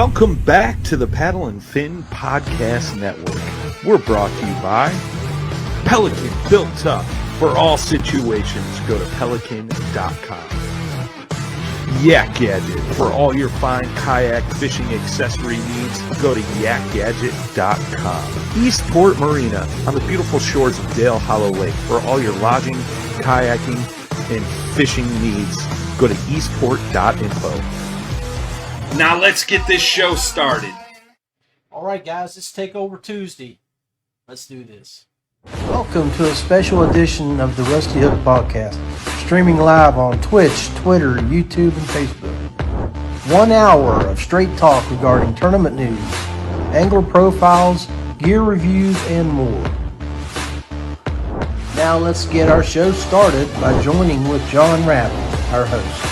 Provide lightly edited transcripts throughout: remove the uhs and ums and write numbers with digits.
Welcome back to the Paddle and Fin Podcast Network. We're brought to you by Pelican, built tough for all situations. Go to pelican.com. Yak Gadget, for all your fine kayak fishing accessory needs. Go to yakgadget.com. Eastport Marina, on the beautiful shores of Dale Hollow Lake, for all your lodging, kayaking, and fishing needs. Go to eastport.info. Now let's get this show started. All right, guys, it's Takeover Tuesday. Let's do this. Welcome to a special edition of the Rusty Hook Podcast, streaming live on Twitch, Twitter, YouTube, and Facebook. 1 hour of straight talk regarding tournament news, angler profiles, gear reviews, and more. Now let's get our show started by joining with John Rabbit, our host.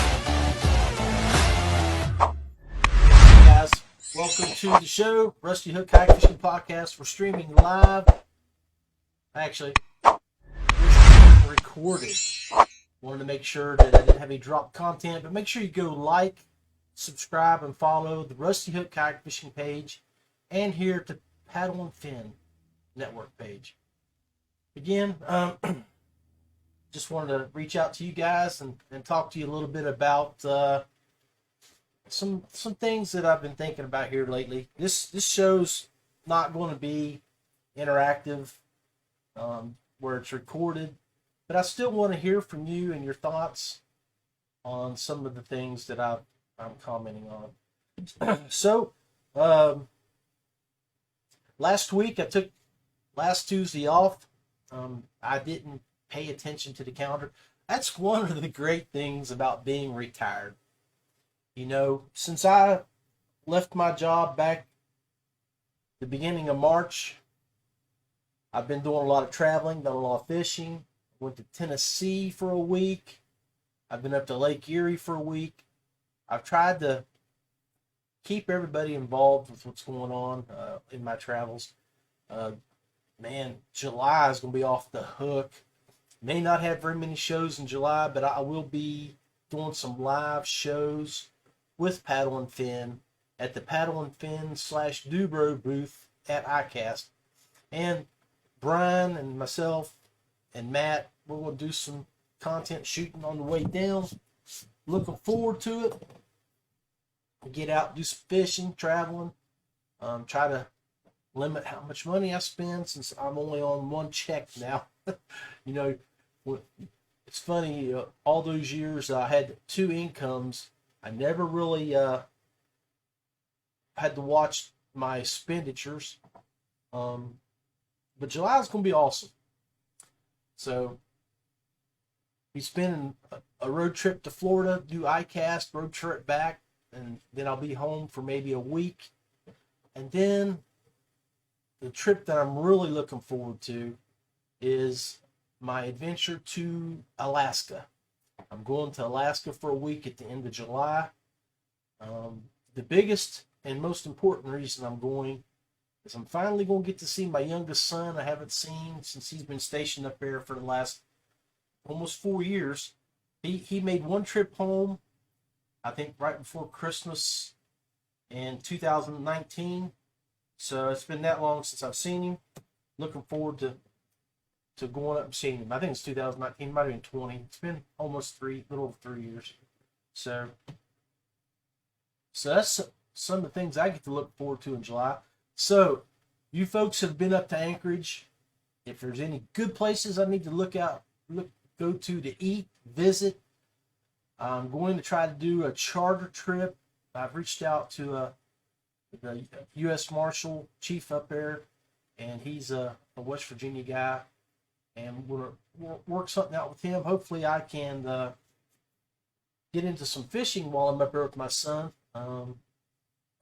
Guys, welcome to the show, Rusty Hook Kayak Fishing Podcast. We're streaming live. Actually, it's recorded. Wanted to make sure that I didn't have any drop content, but make sure you go like, subscribe, and follow the Rusty Hook Kayak Fishing page and here at the Paddle and Fin Network page. Again, just wanted to reach out to you guys and talk to you a little bit about some things that I've been thinking about here lately. This show's not going to be interactive, where it's recorded, but I still want to hear from you and your thoughts on some of the things that I'm commenting on. So, last week I took last Tuesday off. I didn't pay attention to the calendar. That's one of the great things about being retired. You know, since I left my job back the beginning of March, I've been doing a lot of traveling, done a lot of fishing. Went to Tennessee for a week. I've been up to Lake Erie for a week. I've tried to keep everybody involved with what's going on in my travels. Man, July is going to be off the hook. May not have very many shows in July, but I will be doing some live shows with Paddle and Fin at the Paddle and Fin / Dubro booth at ICAST. And Brian and myself and Matt, we're going to do some content shooting on the way down. Looking forward to it. Get out, do some fishing, traveling. Try to limit how much money I spend since I'm only on one check now. You know, it's funny, all those years I had two incomes. I never really had to watch my expenditures. But July is going to be awesome. So, we spending a road trip to Florida, do ICAST, road trip back, and then I'll be home for maybe a week. And then the trip that I'm really looking forward to is my adventure to Alaska. I'm going to Alaska for a week at the end of July. The biggest and most important reason I'm going is I'm finally going to get to see my youngest son. I haven't seen since he's been stationed up there for the last almost 4 years. He made one trip home, I think right before Christmas in 2019. So it's been that long since I've seen him. Looking forward to going up and seeing him. I think it's 2019, might have been 20. It's been almost little over 3 years. So that's some of the things I get to look forward to in July. So, you folks have been up to Anchorage. If there's any good places I need to go to eat, visit, I'm going to try to do a charter trip. I've reached out to the U.S. Marshal chief up there, and he's a West Virginia guy, and we're going to work something out with him. Hopefully, I can get into some fishing while I'm up there with my son.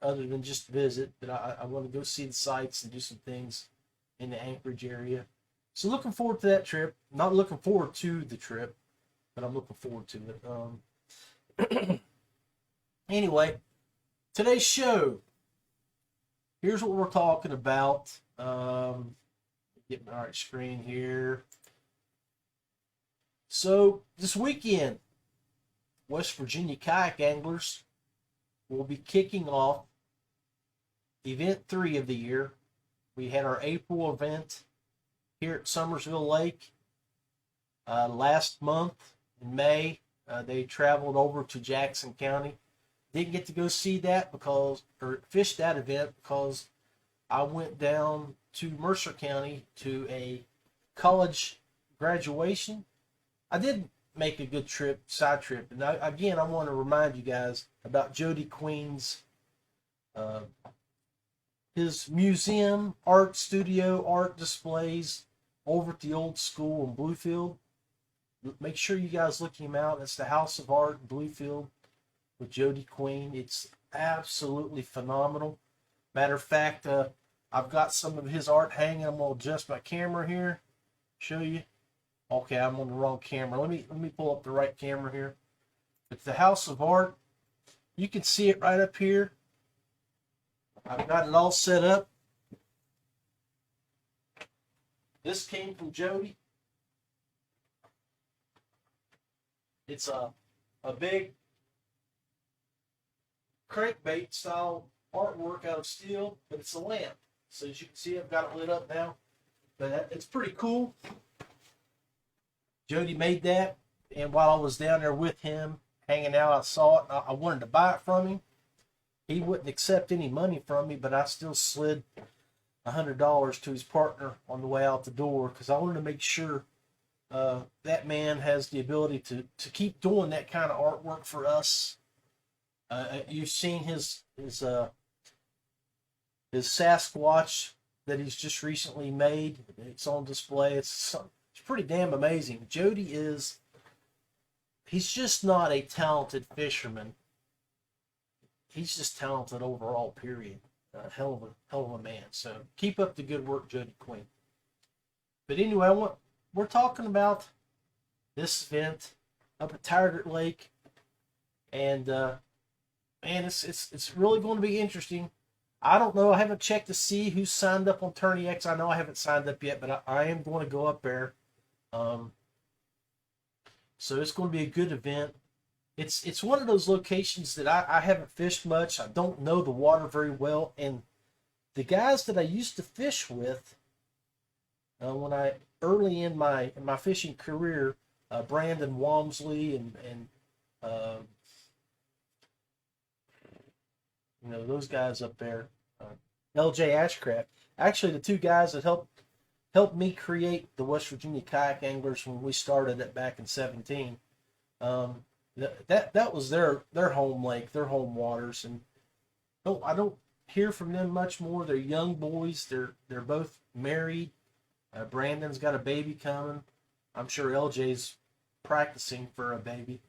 Other than just visit, but I want to go see the sights and do some things in the Anchorage area. So looking forward to that trip. Not looking forward to the trip, but I'm looking forward to it. Anyway, today's show. Here's what we're talking about. Get my right screen here. So this weekend, West Virginia kayak anglers will be kicking off event 3 of the year. We had our April event here at Summersville Lake. Last month in May, they traveled over to Jackson County. Didn't get to go see that or fish that event because I went down to Mercer County to a college graduation. I did make a good side trip. And I want to remind you guys about Jody Queen's his museum, art studio, art displays over at the old school in Bluefield. Make sure you guys look him out. It's the House of Art in Bluefield with Jody Queen. It's absolutely phenomenal. Matter of fact, I've got some of his art hanging. I'm going to adjust my camera here, show you. Okay, I'm on the wrong camera. Let me pull up the right camera here. It's the House of Art. You can see it right up here. I've got it all set up. This came from Jody. It's a big crankbait style artwork out of steel, but it's a lamp. So as you can see, I've got it lit up now. But it's pretty cool. Jody made that, and while I was down there with him, hanging out, I saw it. I wanted to buy it from him. He wouldn't accept any money from me, but I still slid $100 to his partner on the way out the door because I wanted to make sure that man has the ability to keep doing that kind of artwork for us. You've seen his Sasquatch that he's just recently made. It's on display. It's pretty damn amazing. Jody he's just not a talented fisherman. He's just talented overall, period. Hell of a man. So keep up the good work, Jody Quinn. But anyway, we're talking about this event up at Taggart Lake, and man, it's really going to be interesting. I don't know. I haven't checked to see who's signed up on Tourney X. I know I haven't signed up yet, but I am going to go up there. So it's going to be a good event. It's one of those locations that I haven't fished much. I don't know the water very well, and the guys that I used to fish with when I early in my fishing career, Brandon Walmsley and those guys up there, LJ Ashcraft. Actually, the two guys that helped me create the West Virginia Kayak Anglers when we started it back in 2017. That was their home lake, their home waters, and I don't hear from them much more. They're young boys. They're both married. Brandon's got a baby coming. I'm sure LJ's practicing for a baby.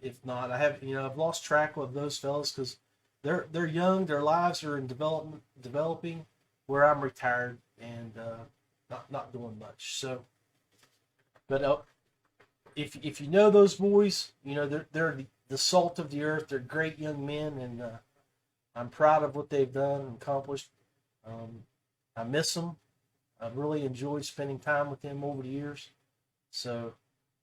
If not, I've lost track of those fellas because they're young. Their lives are in developing. Where I'm retired and not doing much. So, but if you know those boys, they're the salt of the earth. They're great young men, and I'm proud of what they've done and accomplished. I miss them. I've really enjoyed spending time with them over the years. So,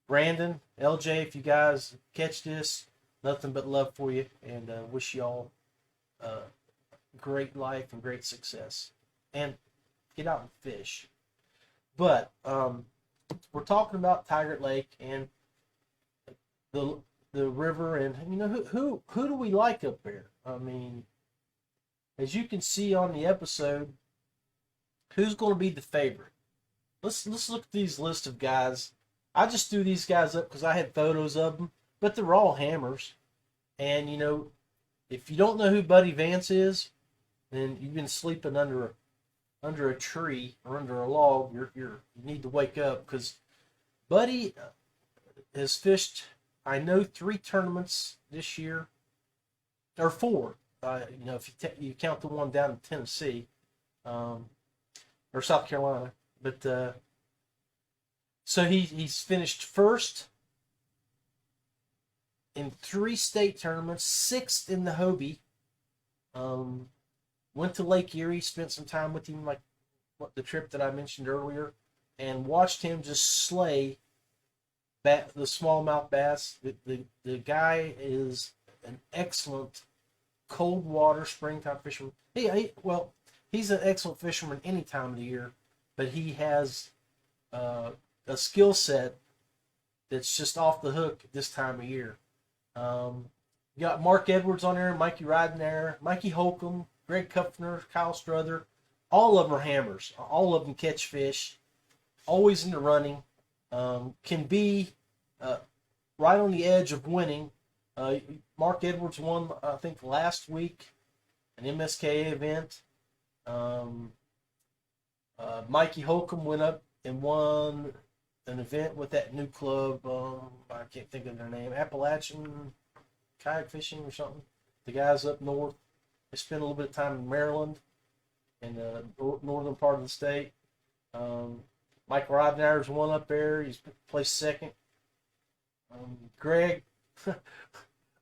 Brandon, LJ, if you guys catch this, nothing but love for you, and wish you all great life and great success. And get out and fish. But we're talking about Taggart Lake and the river, and who do we like up there? I mean, as you can see on the episode, who's going to be the favorite? Let's look at these list of guys. I just threw these guys up because I had photos of them, but they're all hammers. And if you don't know who Buddy Vance is, then you've been sleeping under a tree or under a log. You need to wake up, because Buddy has fished, I know, 3 tournaments this year, or 4. If you count the one down in Tennessee, or South Carolina. But so he's finished first in 3 state tournaments, 6th in the Hobie. Went to Lake Erie, spent some time with him, like the trip that I mentioned earlier, and watched him just slay the smallmouth bass. The guy is an excellent cold water springtime fisherman. Well, he's an excellent fisherman any time of the year, but he has a skill set that's just off the hook this time of year. You got Mark Edwards on there, Mikey Ryden there, Mikey Holcomb, Greg Kupfner, Kyle Struther. All of them are hammers. All of them catch fish. Always in the running. Can be right on the edge of winning. Mark Edwards won, I think, last week, an MSKA event. Mikey Holcomb went up and won an event with that new club. I can't think of their name. Appalachian Kayak Fishing or something. The guys up north. They spent a little bit of time in Maryland, in the northern part of the state. Mike Rodner's won up there. He's placed second. Greg,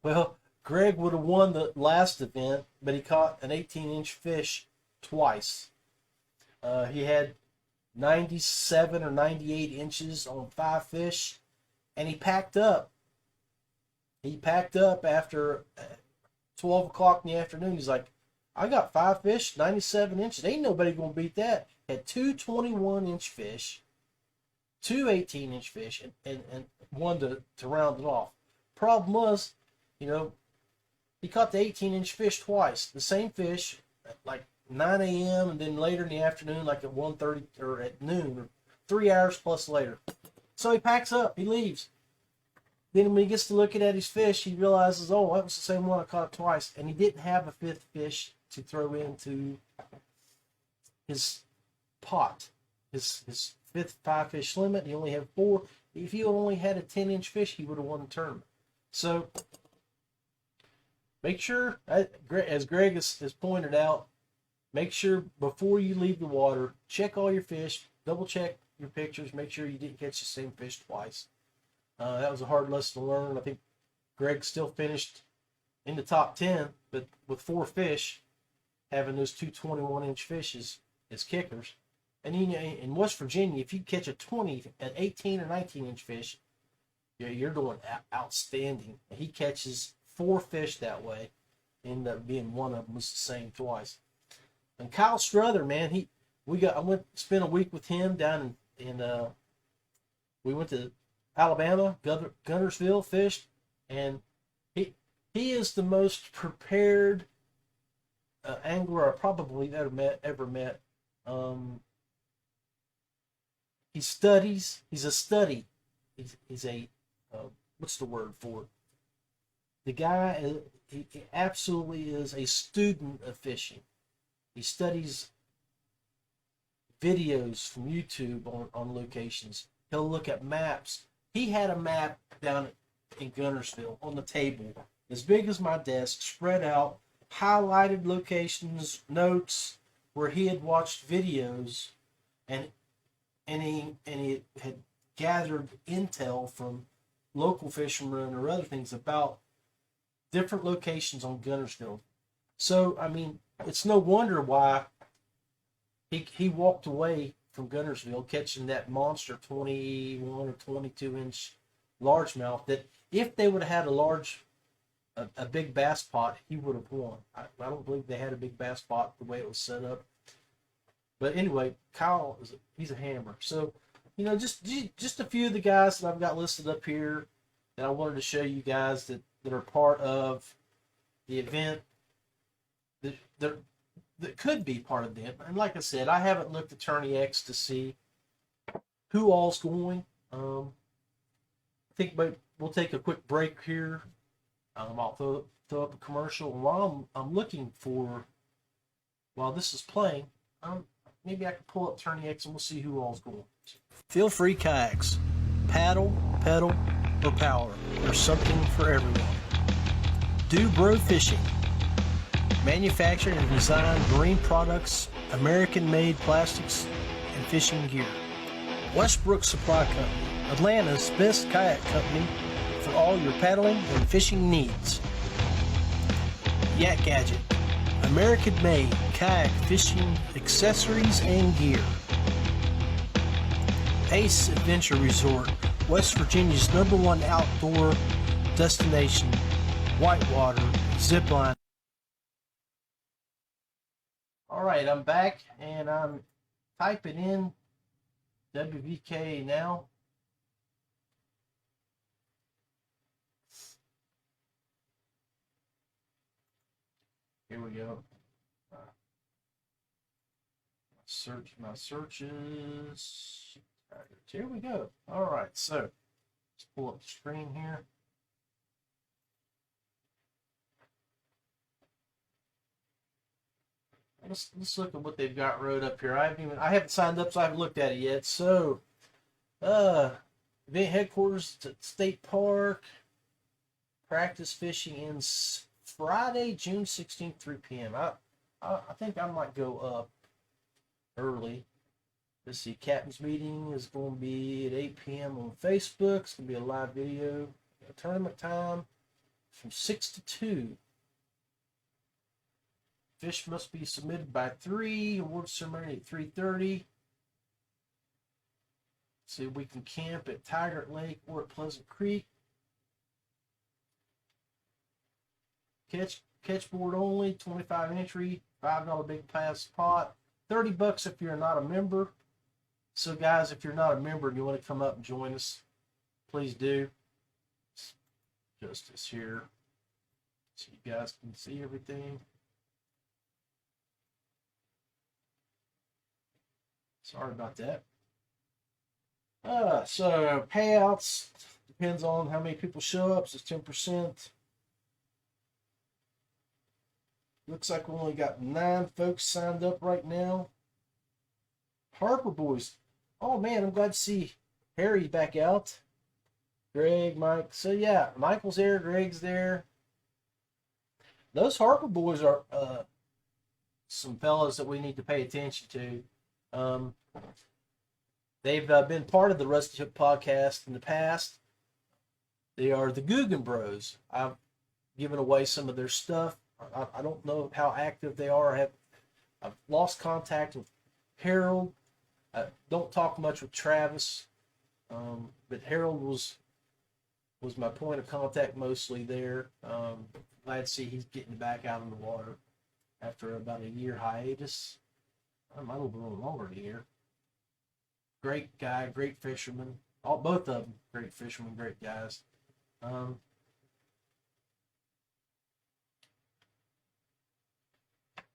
well, Greg would have won the last event, but he caught an 18-inch fish twice. He had 97 or 98 inches on 5 fish, and he packed up. He packed up after 12 o'clock in the afternoon. He's like, I got 5 fish, 97 inches. Ain't nobody going to beat that. Had 2 21-inch fish, 2 18-inch fish, and one to round it off. Problem was, he caught the 18-inch fish twice. The same fish at like 9 a.m. and then later in the afternoon, like at 1:30 or at noon, or 3 hours plus later. So he packs up. He leaves. Then when he gets to looking at his fish, he realizes, oh, that was the same one I caught twice. And he didn't have a 5th fish to throw into his pot, his 5th 5-fish limit. He only had 4. If he only had a 10-inch fish, he would have won the tournament. So make sure, as Greg has pointed out, make sure before you leave the water, check all your fish, double check your pictures, make sure you didn't catch the same fish twice. That was a hard lesson to learn. I think Greg still finished in the top 10, but with 4 fish, having those 2 21-inch fishes as kickers. And in West Virginia, if you catch a 20 at 18 or 19-inch fish, you're doing outstanding. He catches 4 fish that way, ended up being one of them was the same twice. And Kyle Struther, man, I went spent a week with him down in we went to Alabama, Guntersville, fished, and he is the most prepared angler I probably ever met. He studies. He's a study. He's a what's the word for it? The guy, he absolutely is a student of fishing. He studies videos from YouTube on locations. He'll look at maps. He had a map down in Guntersville on the table, as big as my desk, spread out, highlighted locations, notes where he had watched videos, and he had gathered intel from local fishermen or other things about different locations on Guntersville. So, I mean, it's no wonder why he walked away from Guntersville catching that monster 21 or 22-inch largemouth that if they would have had a big bass pot, he would have won. I don't believe they had a big bass pot the way it was set up. But anyway, Kyle, he's a hammer. So, just a few of the guys that I've got listed up here that I wanted to show you guys that are part of the event that could be part of the event. And like I said, I haven't looked at Tourney X to see who all's going. I think we'll take a quick break here. I'll throw up a commercial. While I'm looking while this is playing, maybe I can pull up Tourney X and we'll see who all's going. Feel free kayaks. Paddle, pedal, or power. There's something for everyone. Do Bro Fishing. Manufactured and designed marine products, American-made plastics, and fishing gear. Westbrook Supply Company, Atlanta's best kayak company for all your paddling and fishing needs. Yak Gadget, American-made kayak fishing accessories and gear. Ace Adventure Resort, West Virginia's #1 outdoor destination, whitewater, zipline, All right, I'm back and I'm typing in WVK now. Here we go. My searches. Here we go. All right, so let's pull up the screen here. Let's look at what they've got wrote up here. I haven't signed up, so I haven't looked at it yet. So, event headquarters at State Park. Practice fishing ends Friday, June 16th, 3 p.m. I think I might go up early. Let's see. Captain's meeting is going to be at 8 p.m. on Facebook. It's going to be a live video. Tournament time from 6 to 2. Fish must be submitted by 3. Award ceremony at 3:30. See, we can camp at Tiger Lake or at Pleasant Creek. Catch board only, 25 entry, $5 big pass pot, $30 if you're not a member. So guys, if you're not a member and you want to come up and join us, please do. Justice here, so you guys can see everything. Sorry about that. So payouts depends on how many people show up. So it's 10%. Looks like we only got 9 folks signed up right now. Harper boys. Oh man, I'm glad to see Harry back out. Greg, Mike. So yeah, Michael's there, Greg's there. Those Harper boys are some fellas that we need to pay attention to. They've been part of the Rusty Hook podcast in the past. They are the Guggen Bros. I've given away some of their stuff. I don't know how active they are. I've lost contact with Harold. I don't talk much with Travis, but Harold was my point of contact mostly there. Glad to see he's getting back out in the water after about a year hiatus. I might have been a little longer than a year. Great guy, great fisherman. Both of them, great fishermen, great guys.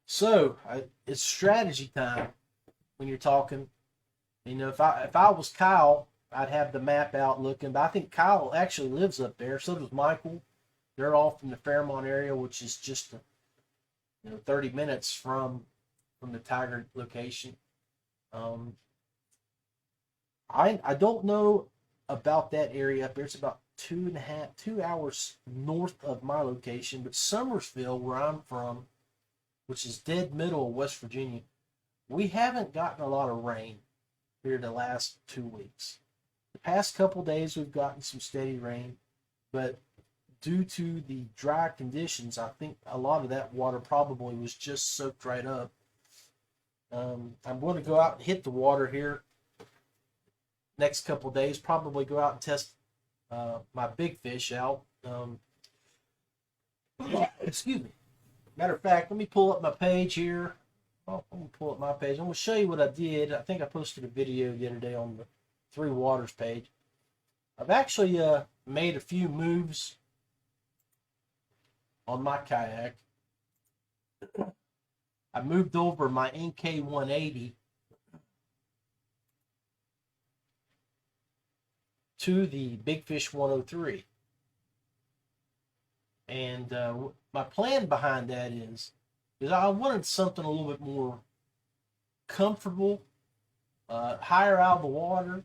So it's strategy time when you're talking. You know, if I was Kyle, I'd have the map out looking. But I think Kyle actually lives up there. So does Michael. They're all from the Fairmont area, which is just 30 minutes from the Tiger location. I don't know about that area up there. It's about 2 hours north of my location. But Summersville, where I'm from, which is dead middle of West Virginia, we haven't gotten a lot of rain here the last 2 weeks. The past couple days we've gotten some steady rain, but due to the dry conditions, I think a lot of that water probably was just soaked right up. I'm going to go out and hit the water here next couple days, probably go out and test my big fish out. Excuse me. Matter of fact, let me pull up my page here. I'm going to pull up my page. I'm going to show you what I did. I think I posted a video the other day on the Three Waters page. I've actually made a few moves on my kayak. I moved over my NK180 to the Big Fish 103. And my plan behind that is I wanted something a little bit more comfortable, higher out of the water.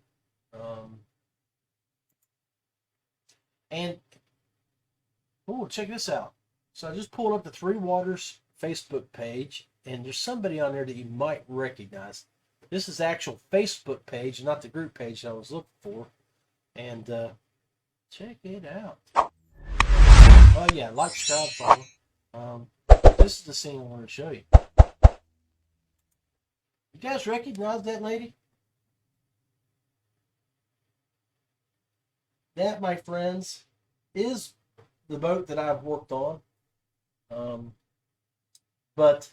Check this out. So I just pulled up the Three Waters Facebook page, and there's somebody on there that you might recognize. This is the actual Facebook page, not the group page I was looking for. And check it out. Oh yeah, like, subscribe, follow. This is the scene I want to show you. You guys recognize that lady? That, my friends, is the boat that I've worked on. But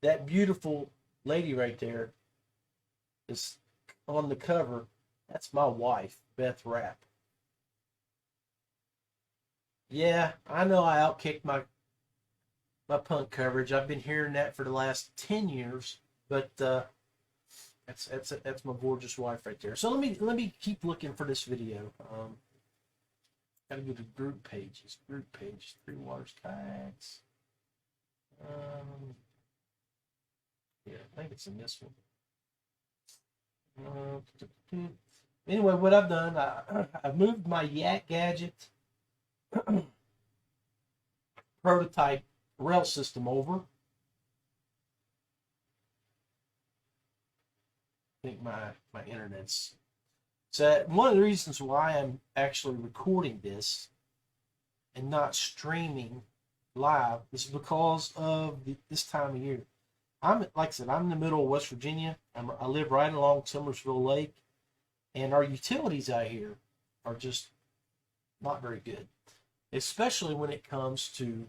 that beautiful lady right there is on the cover. That's my wife, Beth Rapp. Yeah, I know I outkicked my punt coverage. I've been hearing that for the last 10 years, but that's my gorgeous wife right there. So let me keep looking for this video. Gotta go to group pages. Group page, Three Waters Kayaks. Yeah, I think it's in this one. Anyway, what I've done, I've moved my Yak Gadget prototype rail system over. I think my internet's. So one of the reasons why I'm actually recording this and not streaming live is because of this time of year. Like I said, I'm in the middle of West Virginia. I live right along Summersville Lake, and our utilities out here are just not very good, especially when it comes to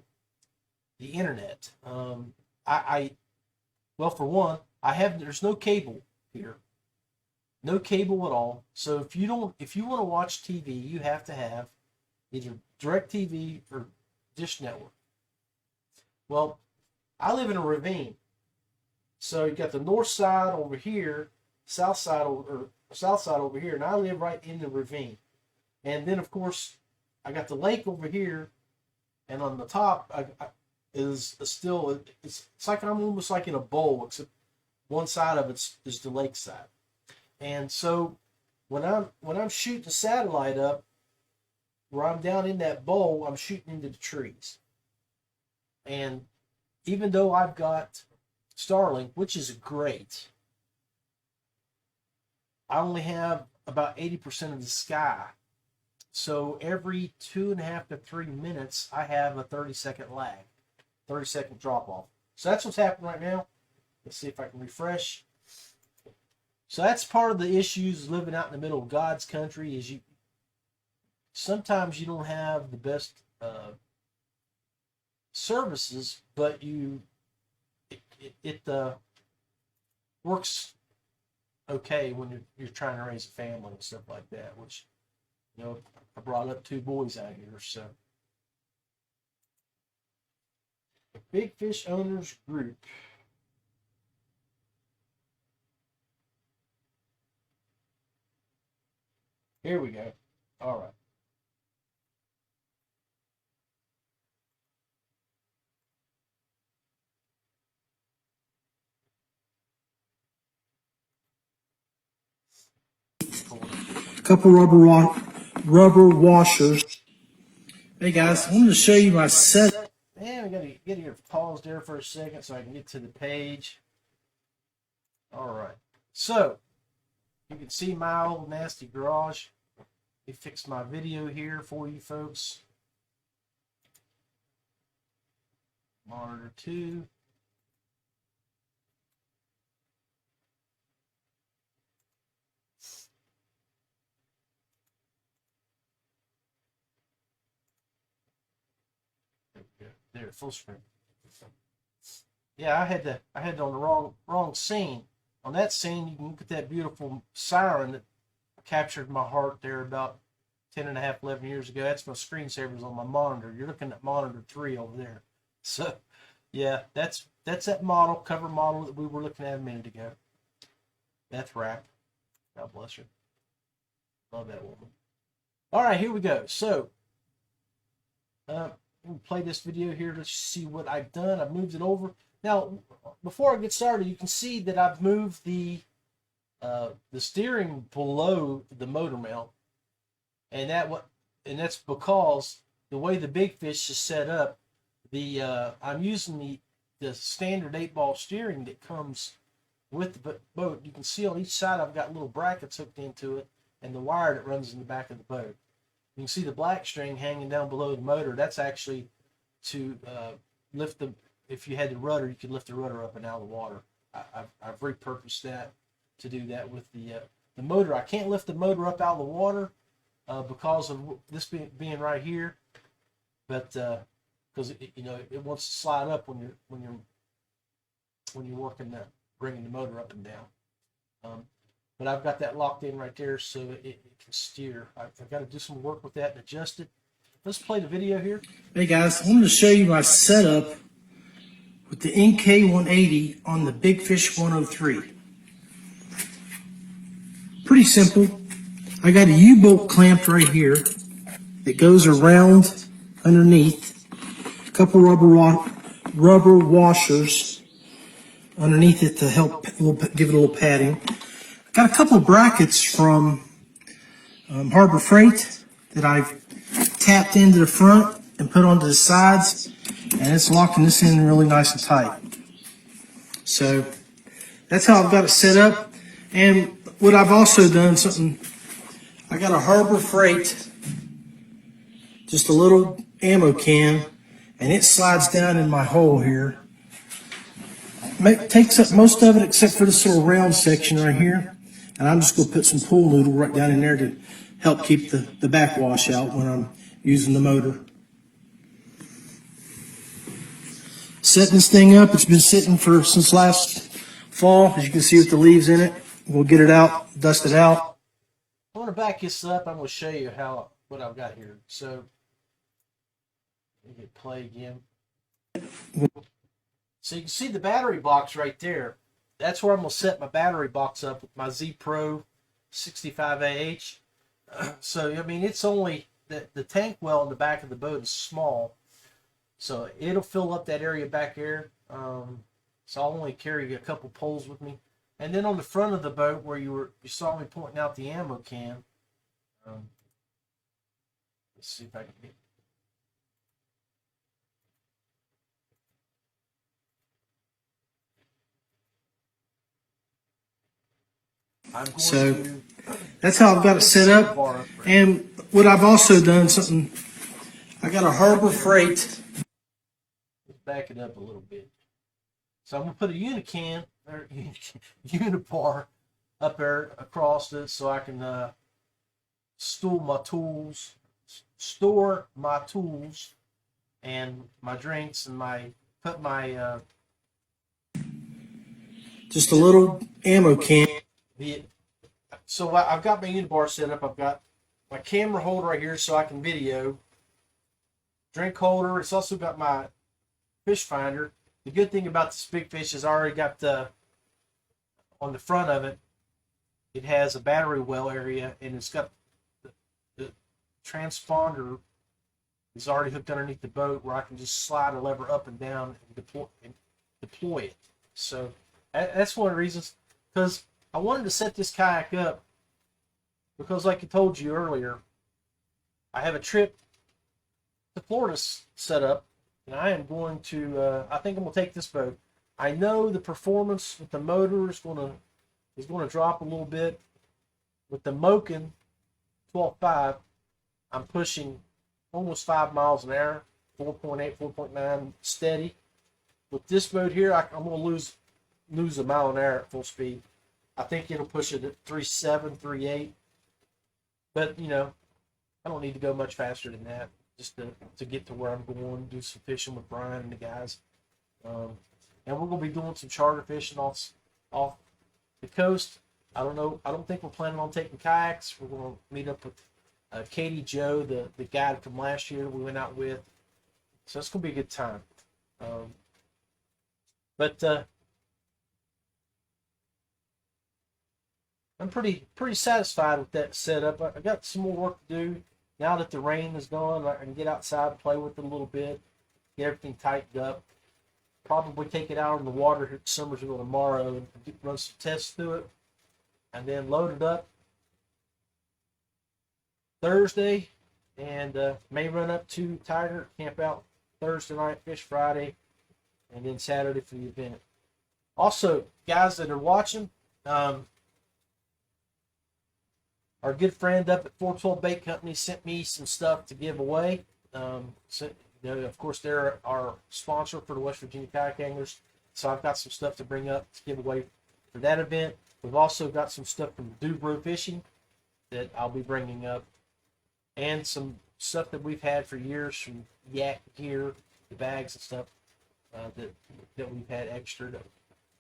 the internet. Well, for one, there's no cable here, no cable at all. So if you want to watch TV, you have to have either DirecTV or Dish Network. Well, I live in a ravine, so you got the north side over here, south side over here, and I live right in the ravine. And then of course I got the lake over here, and on the top it's like I'm almost like in a bowl, except one side of it is the lake side. And so when I'm shooting the satellite up, where I'm down in that bowl, I'm shooting into the trees. And even though I've got Starlink, which is great, I only have about 80% of the sky. So every 2.5 to 3 minutes, I have a 30-second lag, 30-second drop off. So that's what's happening right now. Let's see if I can refresh. So that's part of the issues living out in the middle of God's country, is sometimes you don't have the best services, but it works okay when you're trying to raise a family and stuff like that, which, I brought up 2 boys out here. So Big Fish Owners Group. Here we go. All right. Couple rubber washers. Hey guys, I wanted to show you my set. Man, we gotta get here paused there for a second so I can get to the page. All right. So you can see my old nasty garage. We fixed my video here for you folks. Monitor 2. There, full screen. Yeah, I had it on the wrong scene. On that scene, you can look at that beautiful siren that captured my heart there about 10.5, 11 years ago. That's my screensavers on my monitor. You're looking at monitor 3 over there. So, yeah, that's that model, cover model that we were looking at a minute ago. Beth Rapp. God bless her. Love that woman. All right, here we go. So, we'll play this video here to see what I've done. I've moved it over. Now, before I get started, you can see that I've moved the steering below the motor mount, and that's because the way the Big Fish is set up, I'm using the standard 8-ball steering that comes with the boat. You can see on each side I've got little brackets hooked into it, and the wire that runs in the back of the boat. You can see the black string hanging down below the motor. That's actually to lift if you had the rudder, you could lift the rudder up and out of the water. I've repurposed that to do that with the motor. I can't lift the motor up out of the water because of this being right here, but because it wants to slide up when you're when you're working bringing the motor up and down. But I've got that locked in right there so it can steer. I've got to do some work with that and adjust it. Let's play the video here. Hey guys, I wanted to show you my setup with the NK180 on the Big Fish 103. Pretty simple. I got a U-bolt clamped right here that goes around underneath. A couple rubber washers underneath it to help give it a little padding. Got a couple of brackets from Harbor Freight that I've tapped into the front and put onto the sides, and it's locking this in really nice and tight. So that's how I've got it set up. And what I've also done, I got a Harbor Freight, just a little ammo can, and it slides down in my hole here. Takes up most of it except for this little round section right here. And I'm just going to put some pool noodle right down in there to help keep the backwash out when I'm using the motor. Setting this thing up, it's been sitting since last fall. As you can see with the leaves in it. We'll get it out, dust it out. I want to back this up. I'm going to show you what I've got here. So, let me hit play again. So you can see the battery box right there. That's where I'm going to set my battery box up with my Z Pro 65AH. So, I mean, it's only, the tank well in the back of the boat is small. So it'll fill up that area back there. So I'll only carry a couple poles with me. And then on the front of the boat where you saw me pointing out the ammo can. Let's see if I can get. So that's how I've got it set up. And what I've also done, I got a Harbor Freight. Let's back it up a little bit. So I'm going to put a unibar up there across it so I can store my tools and my drinks and put my just a little ammo can. So I've got my unibar set up. I've got my camera holder right here so I can video. Drink holder. It's also got my fish finder. The good thing about this big fish is I already got on the front of it, it has a battery well area, and it's got the transponder is already hooked underneath the boat where I can just slide a lever up and down and deploy it. So that's one of the reasons, because I wanted to set this kayak up because, like I told you earlier, I have a trip to Florida set up, and I am going to. I think I'm going to take this boat. I know the performance with the motor is going to drop a little bit. With the Moken 12.5, I'm pushing almost 5 miles an hour, 4.8, 4.9 steady. With this boat here, I'm going to lose a mile an hour at full speed. I think it'll push it at 3.7, 3.8. But, I don't need to go much faster than that just to get to where I'm going, do some fishing with Brian and the guys. And we're going to be doing some charter fishing off the coast. I don't know. I don't think we're planning on taking kayaks. We're going to meet up with Katie Joe, the guide from last year we went out with. So it's going to be a good time. But I'm pretty satisfied with that setup. I got some more work to do. Now that the rain is gone, I can get outside and play with it a little bit, get everything tightened up. Probably take it out on the water here at Summersville tomorrow and run some tests through it, and then load it up Thursday, and may run up to Tiger, camp out Thursday night, fish Friday, and then Saturday for the event. Also, guys that are watching, our good friend up at 412 Bait Company sent me some stuff to give away. Of course, they're our sponsor for the West Virginia Kayak Anglers. So I've got some stuff to bring up to give away for that event. We've also got some stuff from Dubrow Fishing that I'll be bringing up. And some stuff that we've had for years from Yak Gear, the bags and stuff that we've had extra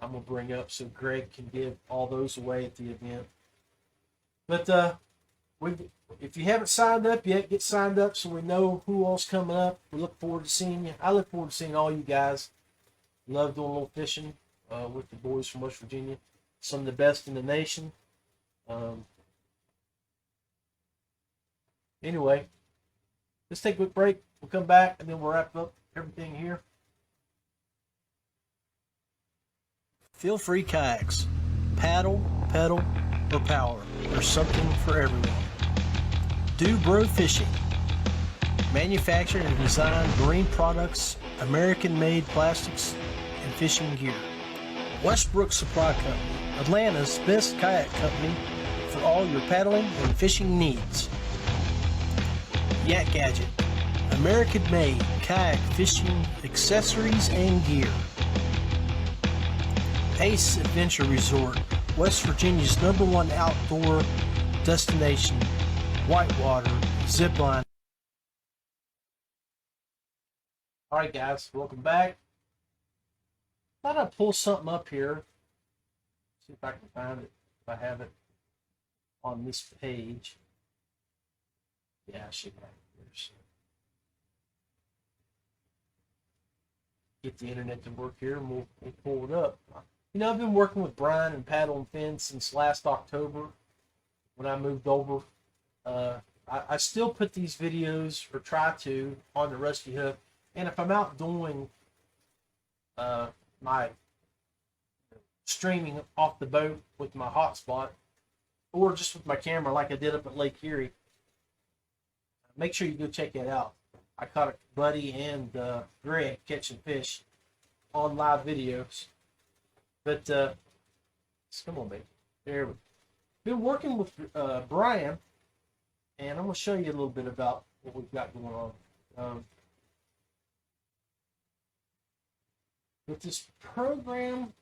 I'm going to bring up so Greg can give all those away at the event. But if you haven't signed up yet, get signed up so we know who all's coming up. We look forward to seeing you. I look forward to seeing all you guys. Love doing a little fishing with the boys from West Virginia. Some of the best in the nation. Anyway, let's take a quick break. We'll come back and then we'll wrap up everything here. Feel free kayaks. Paddle, pedal, or power. There's something for everyone. Do Bro Fishing. Manufactured and designed marine products, American-made plastics, and fishing gear. Westbrook Supply Company, Atlanta's best kayak company for all your paddling and fishing needs. Yak Gadget, American-made kayak fishing accessories and gear. Ace Adventure Resort, West Virginia's #1 outdoor destination, whitewater, zipline. All right, guys, welcome back. Thought I'd pull something up here. See if I can find it. If I have it on this page. Yeah, I should have it here. So get the internet to work here, and we'll pull it up. You know, I've been working with Brian and Paddle and Fin since last October when I moved over. I still put these videos, or try to, on the Rusty Hook. And if I'm out doing my streaming off the boat with my hotspot, or just with my camera like I did up at Lake Erie, make sure you go check that out. I caught a buddy and Greg catching fish on live videos. But, come on, baby. There we go. Been working with Brian, and I'm going to show you a little bit about what we've got going on. With this program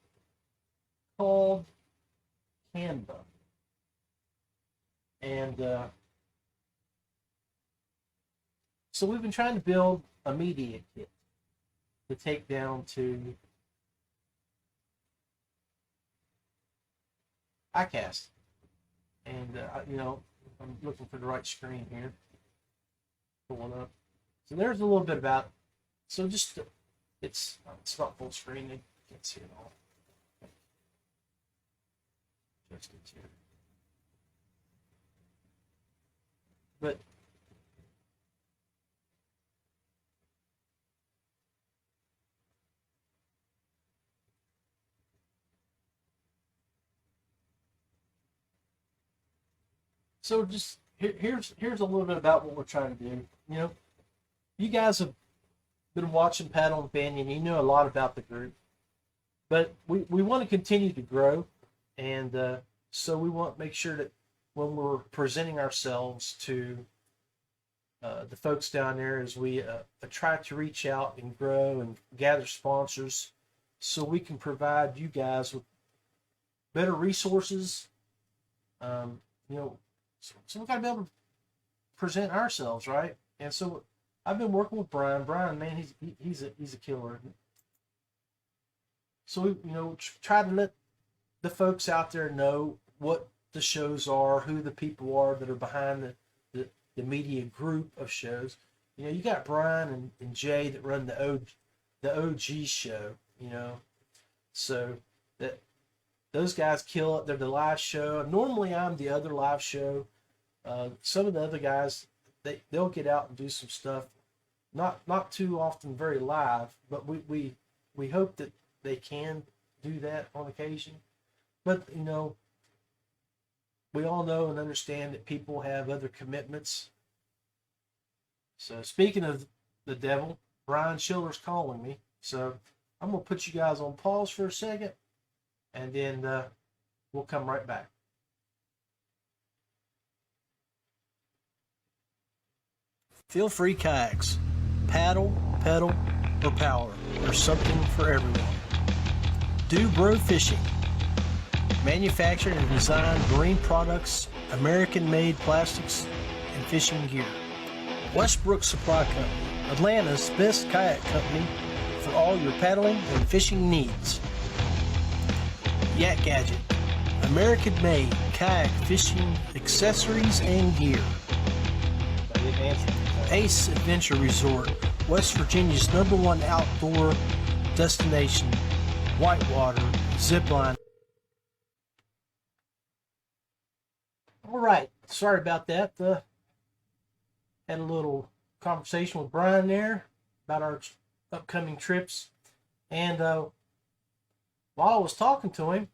called Canva. And so we've been trying to build a media kit to take down to iCast. And, you know, I'm looking for the right screen here. Pulling up. So there's a little bit about it. So just, it's not full screen. You can't see it all. Just it's here. But so just here's a little bit about what we're trying to do. You know, you guys have been watching Paddle and Fin, and you know a lot about the group. But we want to continue to grow, and so we want to make sure that when we're presenting ourselves to the folks down there, as we try to reach out and grow and gather sponsors, so we can provide you guys with better resources. You know, so we got to be able to present ourselves, right? And so I've been working with Brian. Brian, man, he's a killer. So we, you know, try to let the folks out there know what the shows are, who the people are that are behind the media group of shows. You know, you got Brian and Jay that run the OG show. You know, so that those guys kill it. They're the live show. Normally, I'm the other live show. Some of the other guys, they'll get out and do some stuff. Not too often very live, but we hope that they can do that on occasion. But, you know, we all know and understand that people have other commitments. So speaking of the devil, Brian Schiller's calling me. So I'm going to put you guys on pause for a second, and then we'll come right back. Feel free kayaks. Paddle, pedal, or power. There's something for everyone. Do Bro Fishing. Manufactured and designed marine products, American-made plastics, and fishing gear. Westbrook Supply Company, Atlanta's best kayak company for all your paddling and fishing needs. Yak Gadget, American-made kayak fishing accessories and gear. Ace Adventure Resort, West Virginia's #1 outdoor destination, whitewater, zipline. All right, sorry about that. Had a little conversation with Brian there about our upcoming trips, and while I was talking to him,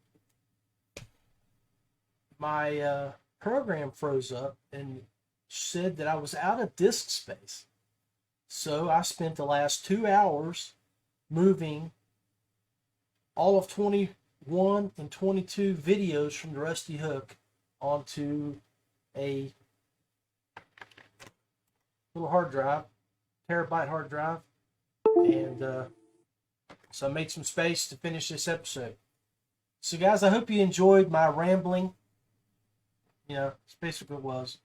my program froze up and said that I was out of disk space. So I spent the last 2 hours moving all of 21 and 22 videos from the Rusty Hook onto a little hard drive, terabyte hard drive, and so I made some space to finish this episode. So guys, I hope you enjoyed my rambling. That's basically what it was.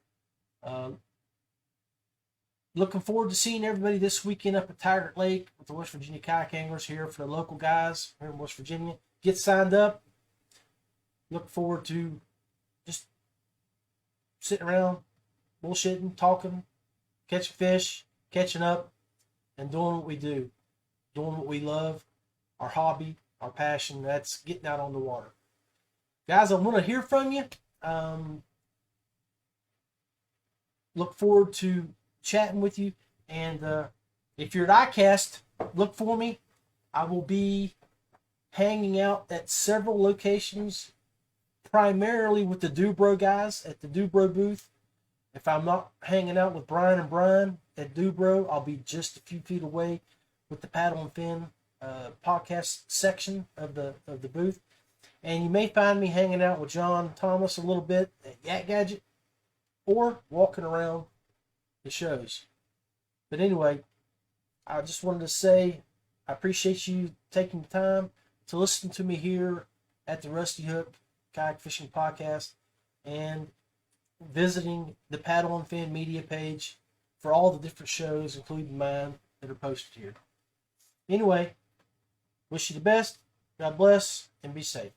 Looking forward to seeing everybody this weekend up at Taggart Lake with the West Virginia Kayak Anglers here for the local guys here in West Virginia. Get signed up. Look forward to just sitting around, bullshitting, talking, catching fish, catching up, and doing what we do. Doing what we love, our hobby, our passion. That's getting out on the water. Guys, I want to hear from you. Look forward to chatting with you. And if you're at ICAST, look for me. I will be hanging out at several locations, primarily with the Dubro guys at the Dubro booth. If I'm not hanging out with Brian and Brian at Dubro, I'll be just a few feet away with the Paddle and Fin podcast section of the booth. And you may find me hanging out with John Thomas a little bit at Yak Gadget, or walking around the shows. But anyway, I just wanted to say I appreciate you taking the time to listen to me here at the Rusty Hook Kayak Fishing Podcast and visiting the Paddle and Fin media page for all the different shows, including mine, that are posted here. Anyway, wish you the best. God bless, and be safe.